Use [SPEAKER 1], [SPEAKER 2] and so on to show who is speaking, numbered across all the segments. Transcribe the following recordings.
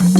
[SPEAKER 1] Hey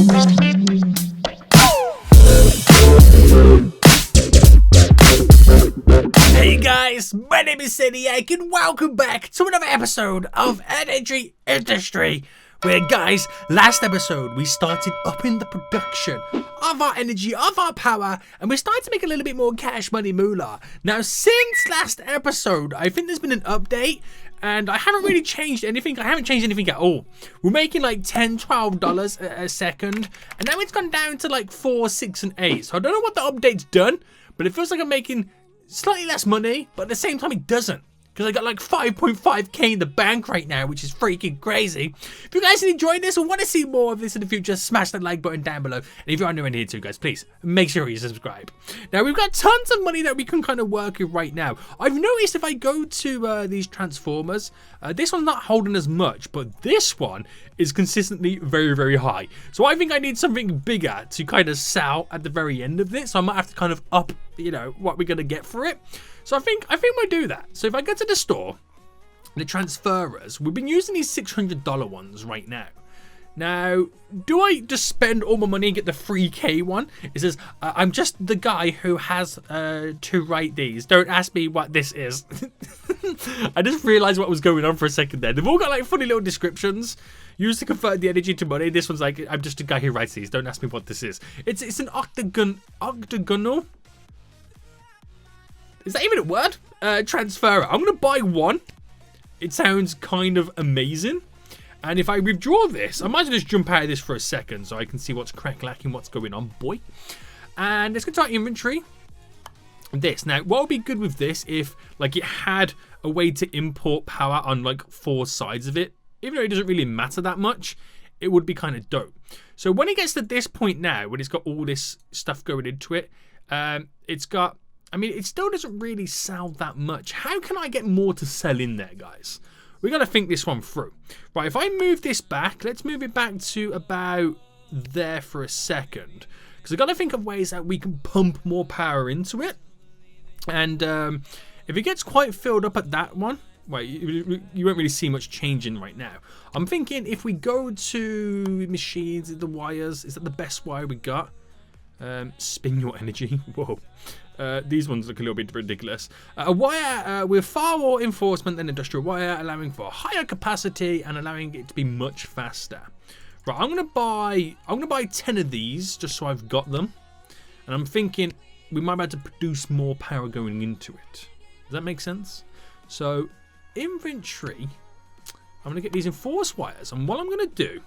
[SPEAKER 1] guys, my name is SENIAC and welcome back to another episode of Energy Industry. Where guys, last episode we started upping the production of our energy, of our power, and we're starting to make a little bit more cash money moolah. Now since last episode, I think there's been an update and I haven't really changed anything. I haven't changed anything at all. We're making like $10, $12 a second, and now it's gone down to like 4, 6, and 8. So I don't know what the update's done, but it feels like I'm making slightly less money, but at the same time it doesn't. Because I got like 5.5k in the bank right now, which is freaking crazy. If you guys are enjoying this or want to see more of this in the future, smash that like button down below. And if you are new in here too, guys, please make sure you subscribe. Now, we've got tons of money that we can kind of work with right now. I've noticed if I go to these transformers, this one's not holding as much, but this one is consistently very, very high. So I think I need something bigger to kind of sell at the very end of this. So I might have to kind of up, you know, what we're going to get for it. So I think we'll do that. So if I go to the store, the transferers, we've been using these $600 ones right now. Now, do I just spend all my money and get the 3K one? It says, I'm just the guy who has to write these. Don't ask me what this is. I just realized what was going on for a second there. They've all got like funny little descriptions. Used to convert the energy to money. This one's like, I'm just a guy who writes these. Don't ask me what this is. It's an octagonal. Is that even a word? Transferer. I'm going to buy one. It sounds kind of amazing. And if I withdraw this, I might as well just jump out of this for a second so I can see what's crack-lacking, what's going on, boy. And let's go to our inventory. This. Now, what would be good with this if like it had a way to import power on like 4 sides of it, even though it doesn't really matter that much, it would be kind of dope. So when it gets to this point now, when it's got all this stuff going into it, it's got... I mean, it still doesn't really sell that much. How can I get more to sell in there, guys? We got to think this one through. Right, if I move this back, let's move it back to about there for a second. Because I've got to think of ways that we can pump more power into it. And if it gets quite filled up at that one, well, you won't really see much changing right now. I'm thinking if we go to machines, the wires, is that the best wire we got? Spin your energy. Whoa. These ones look a little bit ridiculous. A wire with far more enforcement than industrial wire, allowing for higher capacity and allowing it to be much faster. Right, I'm gonna buy 10 of these just so I've got them. And I'm thinking we might be able to produce more power going into it. Does that make sense? So inventory, I'm gonna get these enforced wires, and what I'm gonna do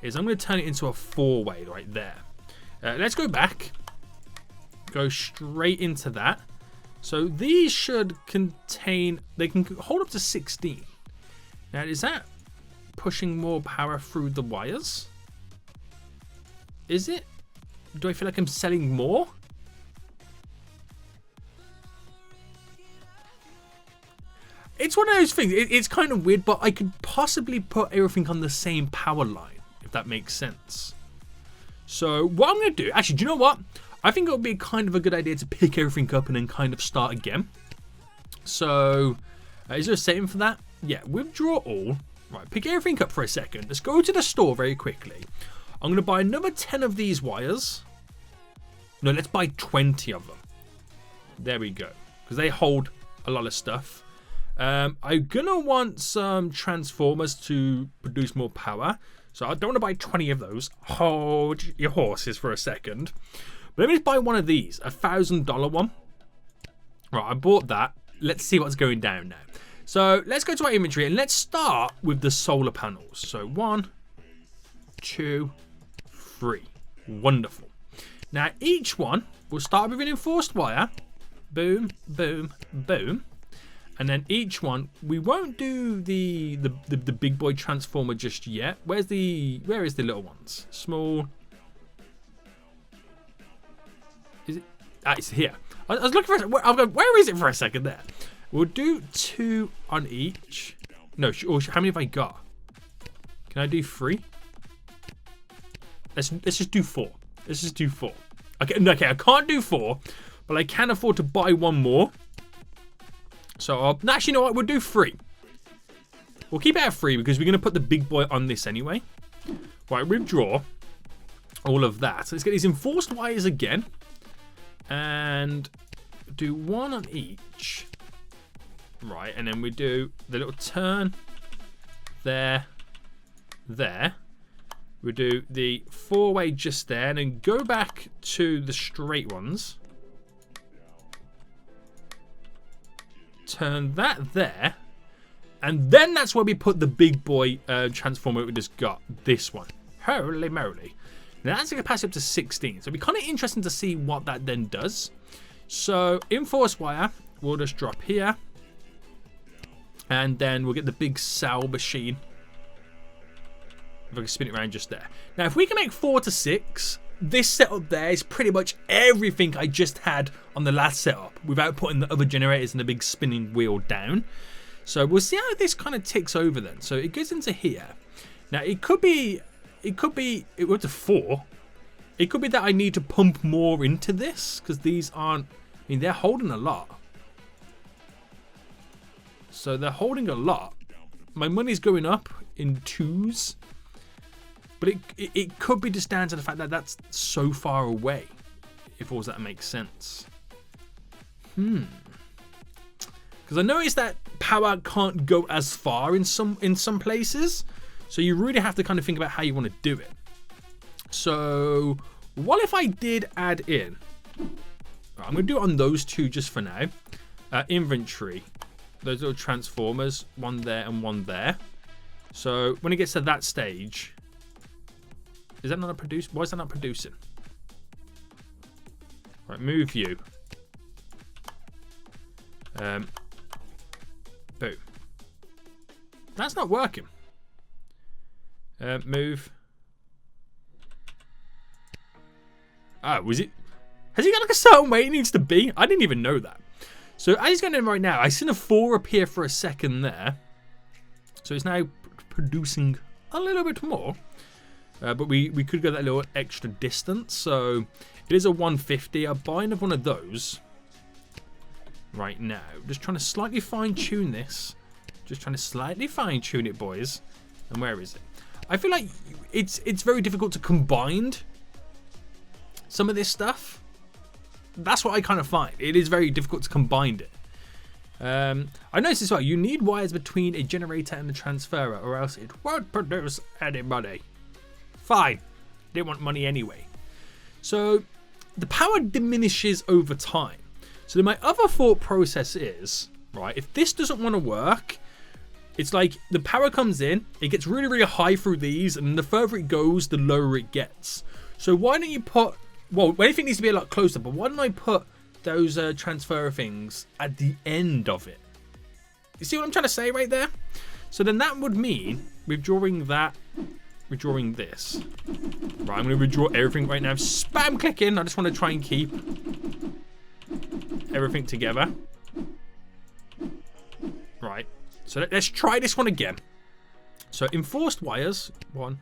[SPEAKER 1] is I'm gonna turn it into a 4-way right there. Let's go back. Go straight into that. So these should contain, they can hold up to 16. Now, is that pushing more power through the wires? Is it? Do I feel like I'm selling more? It's one of those things. It's kind of weird, but I could possibly put everything on the same power line, if that makes sense. So what I'm going to do, actually, do you know what? I think it would be kind of a good idea to pick everything up and then kind of start again. So, is there a setting for that? Yeah, withdraw all. Right, pick everything up for a second. Let's go to the store very quickly. I'm going to buy another 10 of these wires. No, let's buy 20 of them. There we go. Because they hold a lot of stuff. I'm going to want some transformers to produce more power. So I don't want to buy 20 of those. Hold your horses for a second. But let me just buy one of these, a $1,000 one. Right, I bought that. Let's see what's going down now. So let's go to our inventory and let's start with the solar panels. So 1, 2, 3. Wonderful. Now each one will start with an enforced wire. Boom, boom, boom. And then each one, we won't do the big boy transformer just yet. Where is the little ones? Small. Is it? Ah, it's here. I was looking for it. Where is it for a second there? We'll do 2 on each. No, or how many have I got? Can I do 3? Let's just do 4. Let's just do 4. Okay, I can't do 4, but I can afford to buy one more. So actually, you know what? We'll do 3. We'll keep it at 3 because we're going to put the big boy on this anyway. Right, withdraw. all of that. So let's get these enforced wires again. And do one on each. Right, and then we do the little turn there, there. We do the 4-way just there, and then go back to the straight ones. Turn that there, and then that's where we put the big boy transformer we just got. This one. Holy moly. Now that's a capacity up to 16, so it'll be kind of interesting to see what that then does. So, enforced wire, we'll just drop here. And then we'll get the big cell machine. If I can spin it around just there. Now, if we can make 4 to 6, this setup there is pretty much everything I just had on the last setup without putting the other generators and the big spinning wheel down. So we'll see how this kind of ticks over then. So it goes into here. Now, it could be, it went to 4. It could be that I need to pump more into this because these aren't, I mean, they're holding a lot. So they're holding a lot. My money's going up in 2s. But it could be just down to the fact that that's so far away. If all that makes sense. Because I noticed that power can't go as far in some places. So you really have to kind of think about how you want to do it. So what if I did add in? I'm going to do it on those 2 just for now. Inventory. Those little transformers. One there and one there. So when it gets to that stage... Is that not a produce? Why is that not producing? Right, move you. Boom. That's not working. Move. Ah, was it? Has he got like a certain way it needs to be? I didn't even know that. So as he's going in right now, I seen a 4 appear for a second there. So it's now producing a little bit more. But we could go that little extra distance. So it is a 150. I'll buy another one of those right now. Just trying to slightly fine-tune this. Just trying to slightly fine-tune it, boys. And where is it? I feel like it's very difficult to combine some of this stuff. That's what I kind of find. It is very difficult to combine it. I noticed as well, you need wires between a generator and the transferer or else it won't produce any money. Fine. Didn't want money anyway. So the power diminishes over time. So then my other thought process is, right, if this doesn't want to work, it's like the power comes in, it gets really, really high through these, and the further it goes, the lower it gets. So why don't you put, well, anything needs to be a lot closer, but why don't I put those transfer things at the end of it? You see what I'm trying to say right there? So then that would mean withdrawing that, withdrawing this. Right, I'm going to withdraw everything right now. Spam clicking. I just want to try and keep everything together. Right. So let's try this one again. So enforced wires. 1,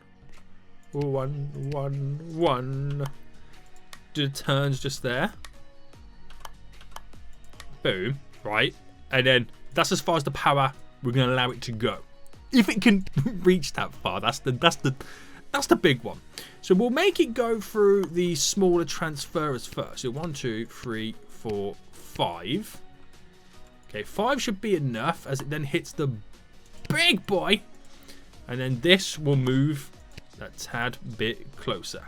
[SPEAKER 1] 1, 1, 1. Do the turns just there. Boom. Right. And then that's as far as the power we're going to allow it to go. If it can reach that far, that's the big one. So we'll make it go through the smaller transferers first. So 1, 2, 3, 4, 5. Okay, 5 should be enough as it then hits the big boy. And then this will move a tad bit closer.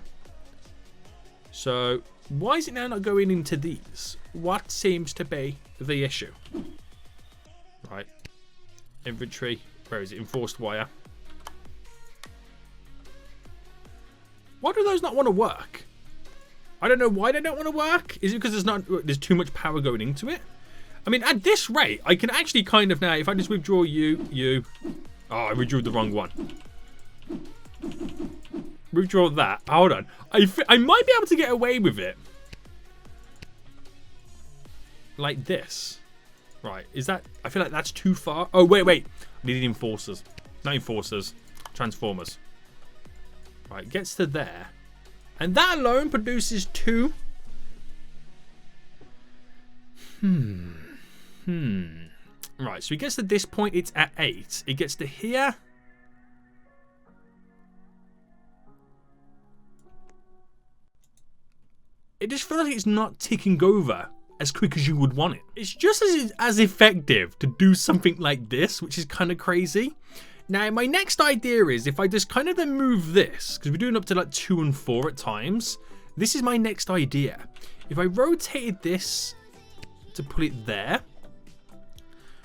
[SPEAKER 1] So why is it now not going into these? What seems to be the issue? Right. Inventory. Where is it? Enforced wire. Why do those not want to work? I don't know why they don't want to work. Is it because there's too much power going into it? I mean, at this rate, I can actually kind of now, if I just withdraw you. Oh, I withdrew the wrong one. Withdraw that. Hold on. I might be able to get away with it. Like this. Right. Is that... I feel like that's too far. Oh, wait. I needed enforcers. Not enforcers. Transformers. Right. Gets to there. And that alone produces 2. Right. So it gets to this point. It's at 8. It gets to here. it just feels like it's not ticking over as quick as you would want it. It's just as effective to do something like this, which is kind of crazy. Now, my next idea is if I just kind of then move this, because we're doing up to like 2 and 4 at times. This is my next idea. If I rotated this to put it there,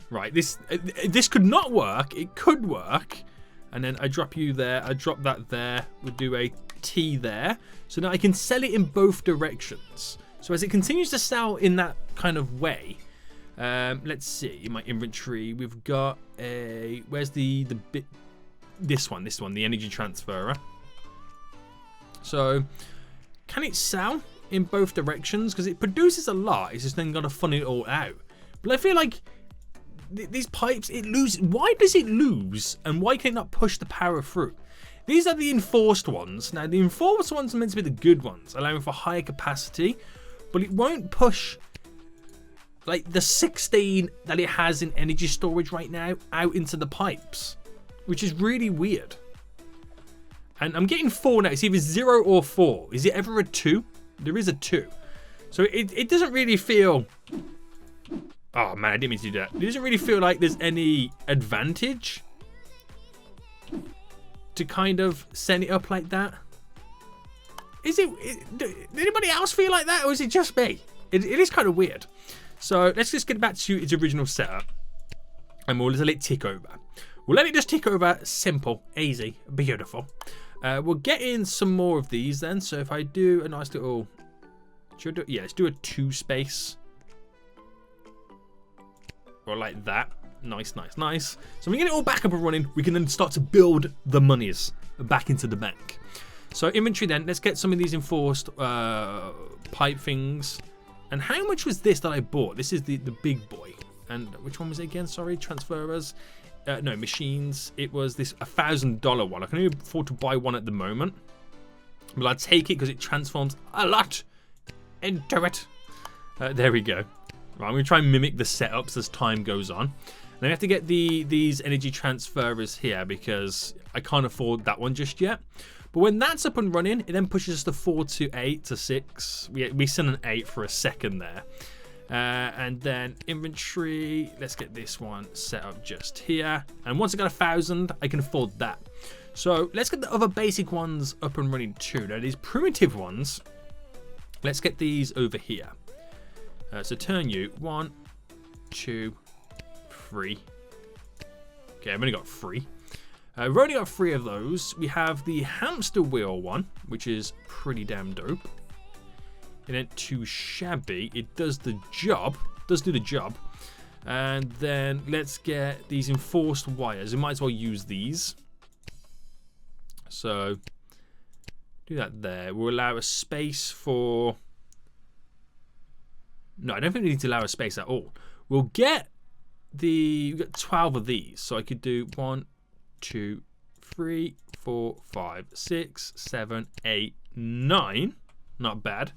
[SPEAKER 1] right, this could not work. It could work. And then I drop you there. I drop that there. We'll do a T there. So now I can sell it in both directions. So as it continues to sell in that kind of way, let's see, in my inventory, we've got a, where's the bit, this one, the energy transferer. So can it sell in both directions? Because it produces a lot. It's just then got to funnel it all out. But I feel like these pipes, it loses. Why does it lose? And why can it not push the power through? These are the enforced ones. Now, the enforced ones are meant to be the good ones, allowing for higher capacity, but it won't push like the 16 that it has in energy storage right now out into the pipes, which is really weird. And I'm getting 4 now. It's either 0 or 4. Is it ever a 2? There is a 2. So it doesn't really feel... Oh man, I didn't mean to do that. It doesn't really feel like there's any advantage to kind of set it up like that. Did anybody else feel like that, or is it just me? It is kind of weird. So let's just get back to its original setup, and we'll let it tick over. We'll let it just tick over. Simple, easy, beautiful. We'll get in some more of these then. So if I do a nice little, yeah, let's do a 2 space, or like that. Nice, nice, nice. So when we get it all back up and running, we can then start to build the monies back into the bank. So inventory then, let's get some of these enforced pipe things. And how much was this that I bought? This is the big boy. And which one was it again? Sorry, transferers. No, machines. It was this $1,000 one. I can only afford to buy one at the moment, but I'll take it because it transforms a lot into it. There we go. Right, I'm going to try and mimic the setups as time goes on. Then I have to get these energy transferers here because I can't afford that one just yet. But when that's up and running, it then pushes us to 4 to 8 to 6. We sent an 8 for a second there. And then inventory, let's get this one set up just here. And once I got 1,000, I can afford that. So let's get the other basic ones up and running too. Now these primitive ones, let's get these over here. So turn you 1, 2, 3. Okay, I've only got 3. We've only got 3 of those. We have the hamster wheel one, which is pretty damn dope. It ain't too shabby. It does the job. Does do the job. And then let's get these enforced wires. We might as well use these. So do that there. We'll allow a space for... No, I don't think we need to allow a space at all. We'll get we've got 12 of these. So I could do 1, 2, 3, 4, 5, 6, 7, 8, 9. Not bad.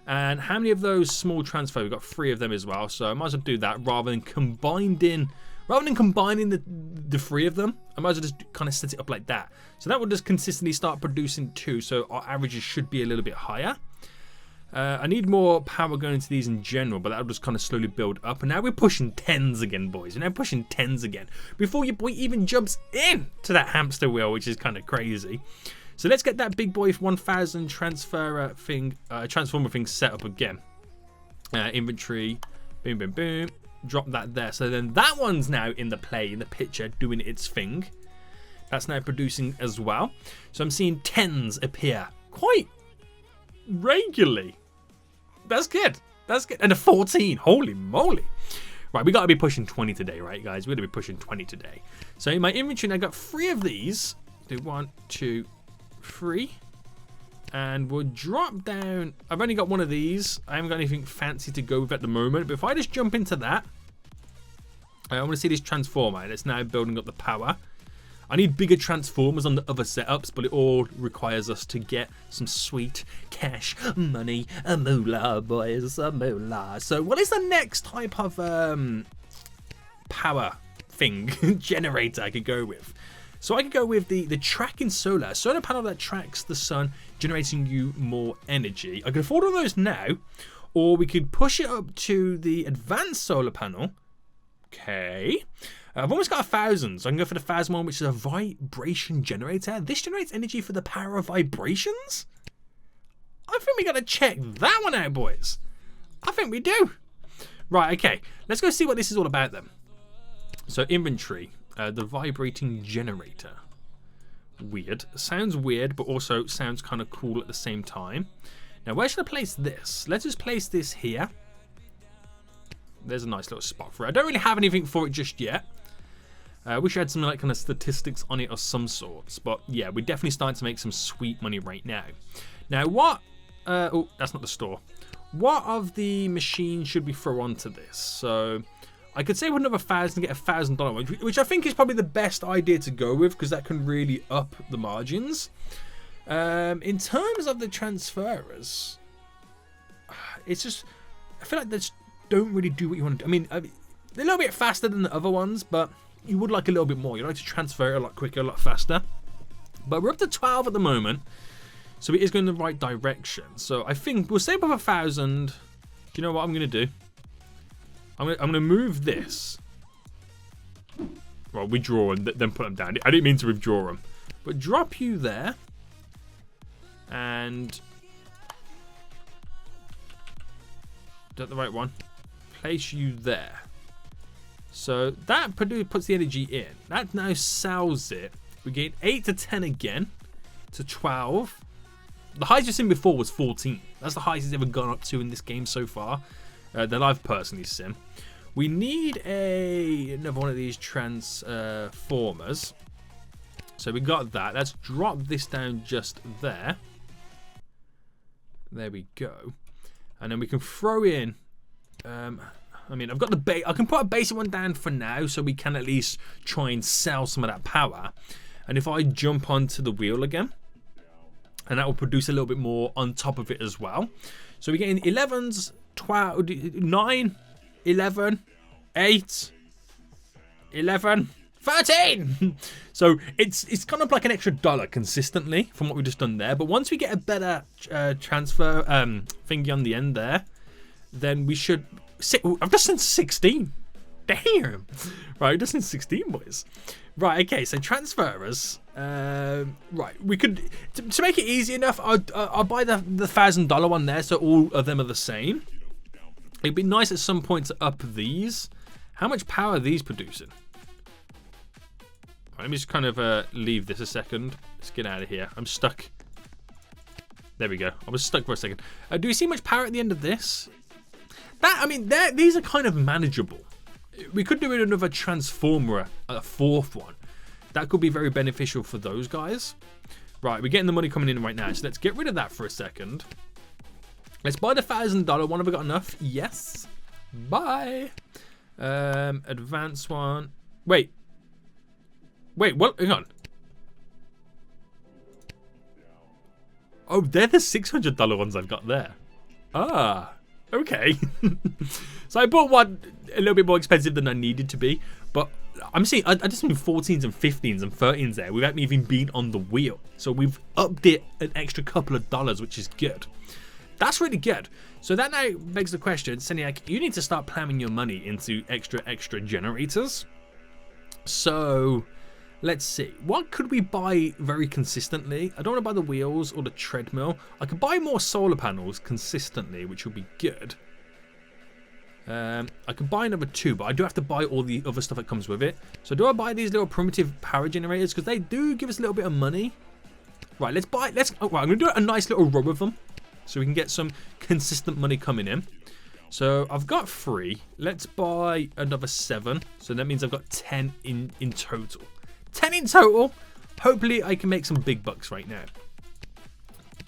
[SPEAKER 1] And how many of those small transfer? We've got 3 of them as well. So I might as well do that rather than combining the 3 of them. I might as well just kind of set it up like that. So that will just consistently start producing 2. So our averages should be a little bit higher. I need more power going into these in general, but that'll just kind of slowly build up. And now we're pushing 10s again, boys. We're now pushing 10s again before your boy even jumps in to that hamster wheel, which is kind of crazy. So let's get that big boy 1,000 transformer thing set up again. Inventory, boom, boom, boom. Drop that there. So then that one's now in the picture, doing its thing. That's now producing as well. So I'm seeing 10s appear quite regularly. That's good. That's good. And a 14. Holy moly. Right, we got to be pushing 20 today, right, guys? We're going to be pushing 20 today. So in my inventory, I got 3 of these. Do 1, 2, 3. And we'll drop down. I've only got 1 of these. I haven't got anything fancy to go with at the moment. But if I just jump into that, I want to see this transformer. And it's now building up the power. I need bigger transformers on the other setups, but it all requires us to get some sweet cash money, a moolah, boys, a moolah. So what is the next type of power thing, generator I could go with? So I could go with the tracking solar. A solar panel that tracks the sun, generating you more energy. I could afford all those now. Or we could push it up to the advanced solar panel. Okay. I've almost got 1,000. So I can go for the 1,000 one, which is a vibration generator. This generates energy for the power of vibrations? I think we got to check that one out, boys. I think we do. Right, okay. Let's go see what this is all about then. So inventory. The vibrating generator. Weird. Sounds weird, but also sounds kind of cool at the same time. Now, where should I place this? Let's just place this here. There's a nice little spot for it. I don't really have anything for it just yet. I wish I had some like kind of statistics on it of some sorts. But yeah, we're definitely starting to make some sweet money right now. Now, what... oh, that's not the store. What of the machines should we throw onto this? So... I could say with another 1,000 get $1,000, which I think is probably the best idea to go with because that can really up the margins. In terms of the transferers, it's just I feel like they just don't really do what you want to do. I mean, they're a little bit faster than the other ones, but you would like a little bit more. You'd like to transfer it a lot quicker, a lot faster. But we're up to 12 at the moment, so it is going in the right direction. So I think we'll save up 1,000. Do you know what I'm going to do? I'm gonna move this. Well, withdraw and then put them down. I didn't mean to withdraw them, but drop you there, and is that the right one? Place you there. So that puts the energy in. That now sells it. We gain 8 to 10 again to 12. The highest we've seen before was 14. That's the highest it's ever gone up to in this game so far. That I've personally seen. We need another one of these transformers. So we got that. Let's drop this down just there. There we go. And then we can throw in. I mean, I've got the base. I can put a basic one down for now, so we can at least try and sell some of that power. And if I jump onto the wheel again, and that will produce a little bit more on top of it as well. So we're getting 11s. 12, 9, 11, 8, 11, 13. So it's kind of like an extra $1 consistently from what we've just done there. But once we get a better transfer thingy on the end there, then we should... I've just sent 16. Damn. Right, I've just sent 16, boys. Right, okay, so transferers. Right, we could... To make it easy enough, I'll buy the $1,000 one there, so all of them are the same. It'd be nice at some point to up these. How much power are these producing? Right, let me just kind of leave this a second. Let's get out of here. I'm stuck. There we go. I was stuck for a second. Do we see much power at the end of this? I mean, these are kind of manageable. We could do another transformer, a 4th one. That could be very beneficial for those guys. Right, we're getting the money coming in right now. So let's get rid of that for a second. Let's buy the $1,000 one. Have I got enough? Yes. Buy. Advanced one. Wait, what? Hang on. Oh, they're the $600 ones I've got there. Ah, okay. So I bought one a little bit more expensive than I needed to be, but I'm seeing I just mean 14s and 15s and 13s there without me even being on the wheel. So we've upped it an extra couple of dollars, which is good. That's really good. So that now begs the question, SENIAC, you need to start planning your money into extra generators. So let's see. What could we buy very consistently? I don't want to buy the wheels or the treadmill. I could buy more solar panels consistently, which would be good. I could buy another 2, but I do have to buy all the other stuff that comes with it. So do I buy these little primitive power generators? Because they do give us a little bit of money. Right, let's buy... right, I'm going to do a nice little row of them, so we can get some consistent money coming in. So I've got 3. Let's buy another 7. So that means I've got 10 in total. 10 in total. Hopefully I can make some big bucks right now.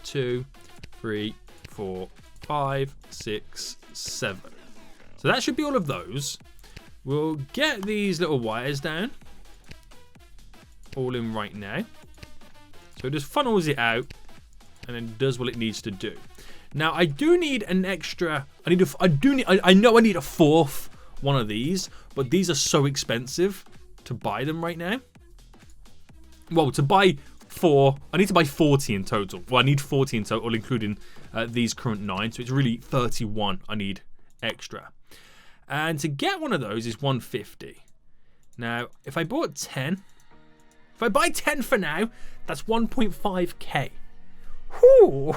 [SPEAKER 1] 2, 3, 4, 5, 6, 7. So that should be all of those. We'll get these little wires down. All in right now. So it just funnels it out and then does what it needs to do. Now I do need an extra. I know I need a 4th one of these, but these are so expensive to buy them right now. well, to buy 4, I need to buy 40 in total. Well, I need 40 in total, including these current 9. So it's really 31 I need extra. And to get one of those is 150. Now, if I bought 10, if I buy 10 for now, that's 1.5k. Whew.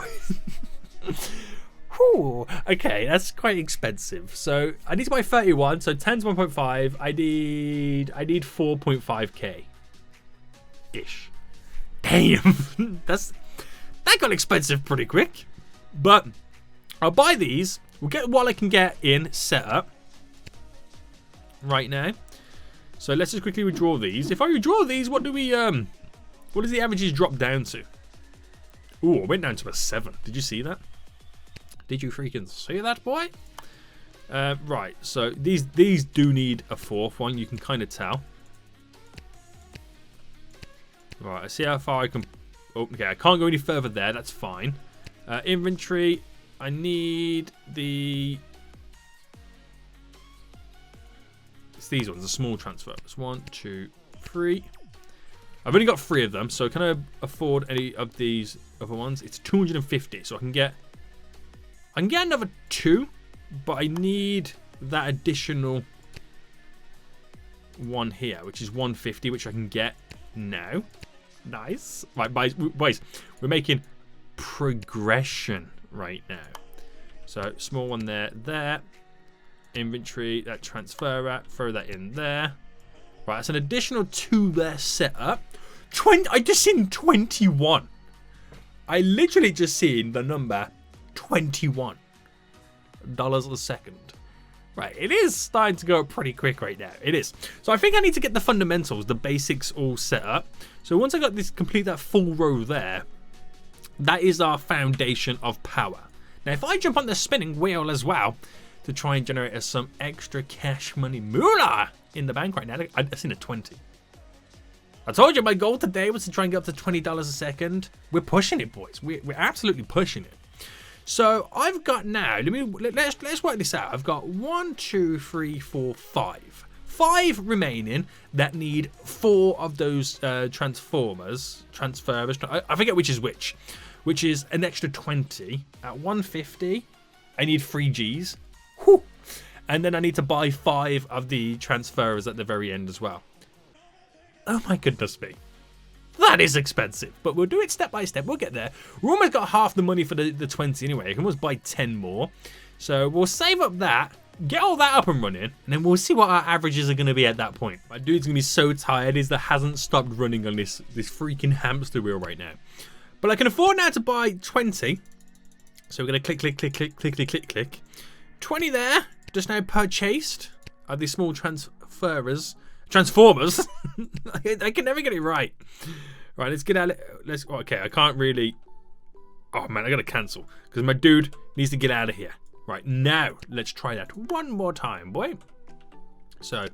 [SPEAKER 1] Whew. Okay, that's quite expensive. So I need to buy 31. So 10's 1.5. I need 4.5k ish. Damn, that got expensive pretty quick. But I'll buy these. We'll get what I can get in set up right now. So let's just quickly withdraw these. If I withdraw these, what do we what does the averages drop down to? Ooh, it went down to a 7. Did you see that? Did you freaking see that, boy? Right, so these do need a 4th one. You can kind of tell. Right, I see how far I can... Oh, okay, I can't go any further there. That's fine. Inventory. I need the... It's these ones, the small transfers. 1, 2, 3. I've only got 3 of them, so can I afford any of these other ones? It's 250, so I can get another 2, but I need that additional one here, which is 150, which I can get now. Nice. Right, boys, we're making progression right now. So small one there. Inventory, that transfer, throw that in there. Right, that's an additional 2 there set up. I just seen 21. I literally just seen the number $21 a second. Right, it is starting to go up pretty quick right now. It is. So I think I need to get the fundamentals, the basics all set up. So once I got this, complete that full row there, that is our foundation of power. Now, if I jump on the spinning wheel as well to try and generate us some extra cash money moolah in the bank right now, I've seen a 20. I told you my goal today was to try and get up to $20 a second. We're pushing it, boys. We're absolutely pushing it. So I've got now, let's work this out. I've got 1, 2, 3, 4, 5. 5 remaining that need 4 of those transformers. I forget which is an extra 20. At 150, I need 3 Gs. Whew. And then I need to buy 5 of the transferers at the very end as well. Oh my goodness me. That is expensive, but we'll do it step by step. We'll get there. We're almost got half the money for the 20 anyway. I can almost buy 10 more. So we'll save up that, get all that up and running, and then we'll see what our averages are going to be at that point. My dude's going to be so tired is that hasn't stopped running on this freaking hamster wheel right now. But I can afford now to buy 20. So we're going to click. 20 there, just now purchased. Are these small transformers. I can never get it right. Right, let's get out. Okay, I can't really. Oh man, I gotta cancel because my dude needs to get out of here. Right now, let's try that one more time, boy. So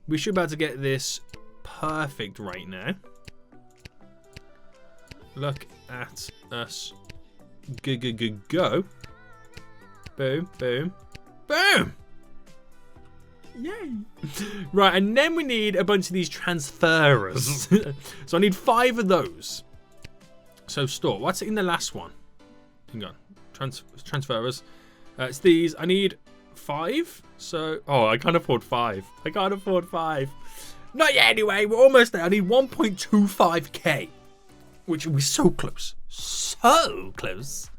[SPEAKER 1] we should be able to get this perfect right now. Look at us. Go. Boom, boom, boom. Yay. Right, and then we need a bunch of these transferers. So I need 5 of those. So store. What's in the last one? Hang on. Transferers. It's these. I need 5. So, I can't afford 5. Not yet anyway. We're almost there. I need 1.25k. Which will be so close. So close.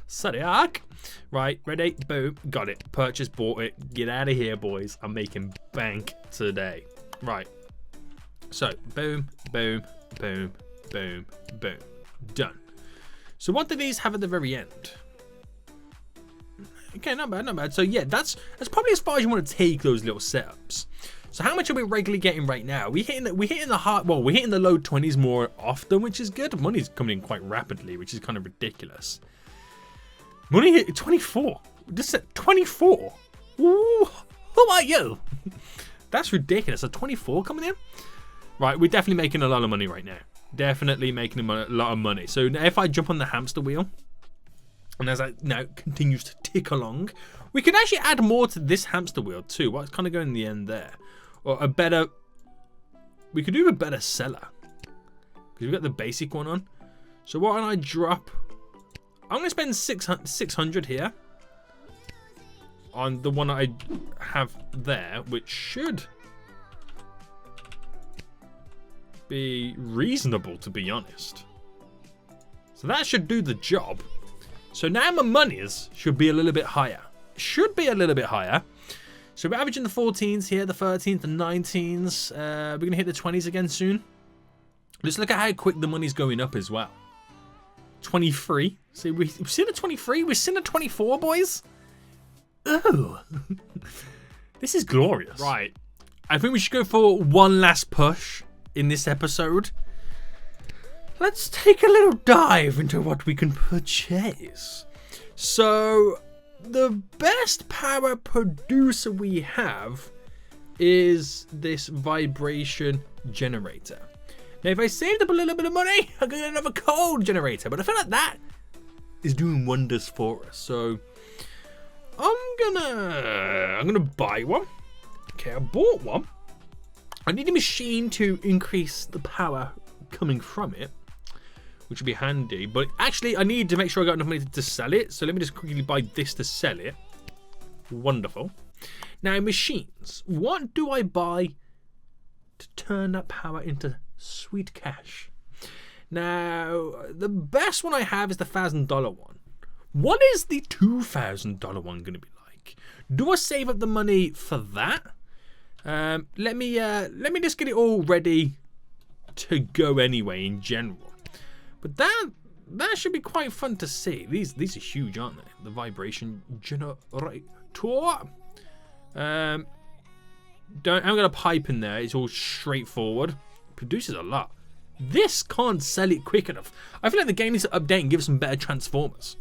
[SPEAKER 1] SENIAC. Right, ready? Boom. Got it. Purchase, bought it. Get out of here, boys. I'm making bank today. Right. So, boom, boom, boom, boom, boom. Done. So what do these have at the very end? Okay, not bad. So yeah, that's probably as far as you want to take those little setups. So how much are we regularly getting right now? We're hitting the low 20s more often, which is good. Money's coming in quite rapidly, which is kind of ridiculous. Money hit 24. Just said 24. Ooh, who are you? That's ridiculous. A 24 coming in? Right, we're definitely making a lot of money right now. Definitely making a lot of money. So if I jump on the hamster wheel, and as that now continues to tick along, we can actually add more to this hamster wheel too. What's kind of going in the end there? Or a better... We could do a better seller. because we've got the basic one on. So why don't I drop... I'm going to spend 600 here on the one I have there, which should be reasonable, to be honest. So that should do the job. So now my monies should be a little bit higher. Should be a little bit higher. So we're averaging the 14s here, the 13s, the 19s. We're going to hit the 20s again soon. Let's look at how quick the money's going up as well. 23. See, we've seen a 23. We've seen a 24, boys. Oh. This is glorious. Right. I think we should go for one last push in this episode. Let's take a little dive into what we can purchase. So, the best power producer we have is this vibration generator. Now, if I saved up a little bit of money, I could get another cold generator. But I feel like that is doing wonders for us. So, I'm gonna buy one. Okay, I bought one. I need a machine to increase the power coming from it, which would be handy. But actually, I need to make sure I got enough money to sell it. So let me just quickly buy this to sell it. Wonderful. Now, machines. What do I buy to turn that power into sweet cash? Now, the best one I have is the $1,000 one. What is the $2,000 one going to be like? Do I save up the money for that? Let me just get it all ready to go anyway in general. But that should be quite fun to see. These are huge, aren't they? The vibration generator. I haven't got a pipe in there. It's all straightforward. Produces a lot. This can't sell it quick enough. I feel like the game needs to update and give some better transformers,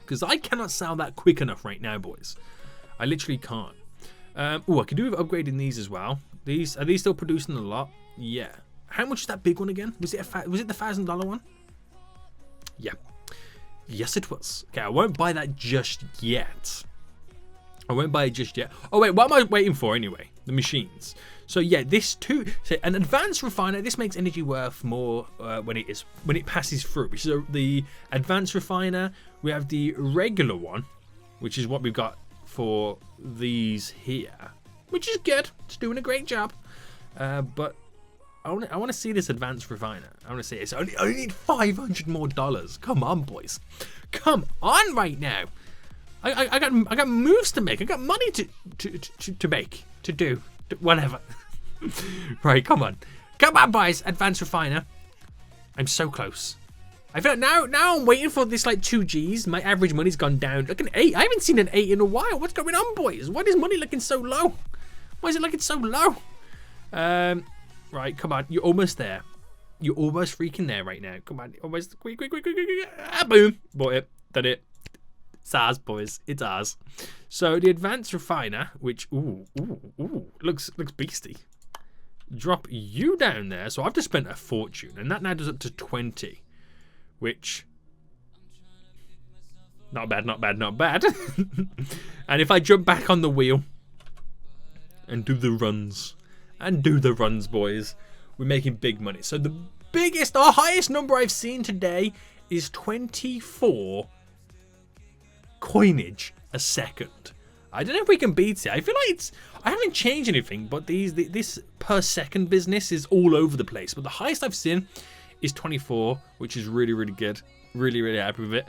[SPEAKER 1] because I cannot sell that quick enough right now, boys. I literally can't. Oh, I could do with upgrading these as well. Are these still producing a lot? Yeah. How much is that big one again? Was it the $1,000 one? Yeah. Yes, it was. Okay, I won't buy that just yet. I won't buy it just yet. Oh wait, what am I waiting for anyway? The machines. So yeah, this too. So an advanced refiner. This makes energy worth more when it passes through. Which is the advanced refiner. We have the regular one, which is what we've got for these here, which is good. It's doing a great job. But I want to see this advanced refiner. I want to see it. So I only need $500 more. Come on, boys. Come on, right now. I got moves to make. I got money to make, to do, whatever. Right, come on, boys. Advanced refiner. I'm so close. I feel like now I'm waiting for this like 2Gs. My average money's gone down. Look, an 8. I haven't seen an 8 in a while. What's going on, boys? Why is money looking so low? Why is it looking so low? Right, come on. You're almost there. You're almost freaking there right now. Come on, almost. Quick. Ah, boom. Bought it. Done it. It's ours, boys. It's ours. So the advanced refiner, which looks beastie. Drop you down there. So I've just spent a fortune, and that now does up to 20. Which, not bad. And if I jump back on the wheel and do the runs, boys, we're making big money. So the highest number I've seen today is 24 coinage a second. I don't know if we can beat it. I feel like I haven't changed anything, but this per second business is all over the place. But the highest I've seen is 24, which is really, really good. Really, really happy with it.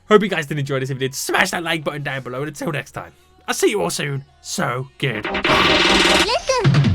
[SPEAKER 1] Hope you guys did enjoy this. If you did, smash that like button down below. And until next time, I'll see you all soon. So good.
[SPEAKER 2] Listen.